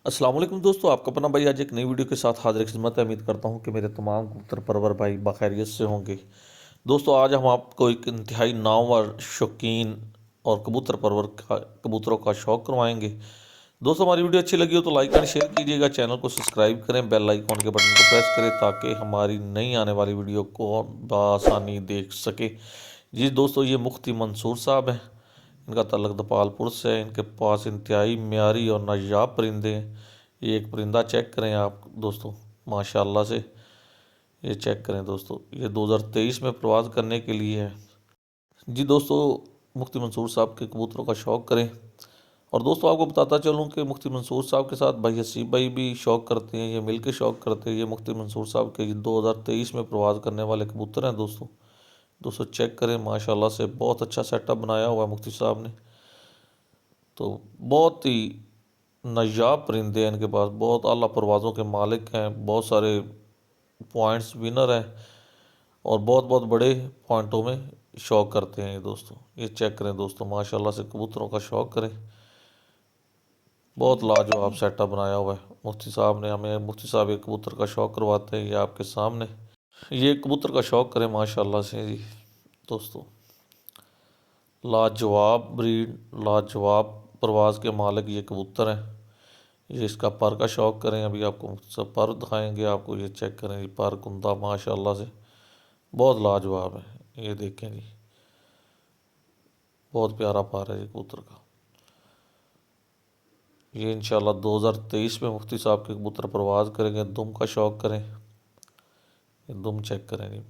अस्सलाम वालेकुम दोस्तों, आपका अपना भाई आज एक नई वीडियो के साथ हाजिर खिदमत है। उम्मीद करता हूँ कि मेरे तमाम कबूतर परवर भाई बखैरियत से होंगे। दोस्तों आज हम आपको एक इंतहाई नामवर शौकीन और कबूतरों का शौक़ करवाएंगे। दोस्तों हमारी वीडियो अच्छी लगी हो तो लाइक एंड शेयर कीजिएगा, चैनल को सब्सक्राइब करें, बेल आइकॉन के बटन को प्रेस करें ताकि हमारी नई आने वाली वीडियो को बआसानी देख सके। जी दोस्तों, ये मुफ्ती मंसूर साहब हैं। इनका तल्लक दपालपुर से है। इनके पास इंतहाई म्यारी और नायाब परिंदे हैं। ये एक परिंदा चेक करें आप दोस्तों, माशाल्लाह से ये चेक करें दोस्तों, ये 2023 में प्रवास करने के लिए है। जी दोस्तों, मुफ्ती मंसूर साहब के कबूतरों का शौक़ करें। और दोस्तों आपको बताता चलूँ कि मुफ्ती मंसूर साहब के साथ भाई हसीब भाई भी शौक़ करते हैं, ये मिल के शौक़ करते हैं। ये मुफ्ती मंसूर साहब के 2023 में प्रवास करने वाले कबूतर हैं दोस्तों। दोस्तों चेक करें, माशाल्लाह से बहुत अच्छा सेटअप बनाया हुआ है मुफ्ती साहब ने। तो बहुत ही नायाब परिंदे हैं इनके पास, बहुत आला परवाज़ों के मालिक हैं, बहुत सारे पॉइंट्स विनर हैं और बहुत बहुत बड़े पॉइंटों में शौक़ करते हैं ये दोस्तों। ये चेक करें दोस्तों, माशाल्लाह से कबूतरों का शौक़ करें। बहुत लाजवाब सेटअप बनाया हुआ है मुफ्ती साहब ने हमें। मुफ्ती साहब एक कबूतर का शौक़ करवाते हैं, ये आपके सामने। ये कबूतर का शौक़ करें माशाल्लाह से जी दोस्तों। लाजवाब ब्रीड, लाजवाब प्रवास के मालिक ये कबूतर हैं। ये इसका पर का शौक़ करें, अभी आपको सब पर दिखाएंगे आपको। ये चेक करें, ये पर कुंदा माशाल्लाह से बहुत लाजवाब है। ये देखें जी, बहुत प्यारा पर है ये कबूतर का। ये इंशाल्लाह 2023 में मुफ्ती साहब के कबूतर प्रवास करेंगे। दुम का शौक़ करें, ये दुम चेक करें जी।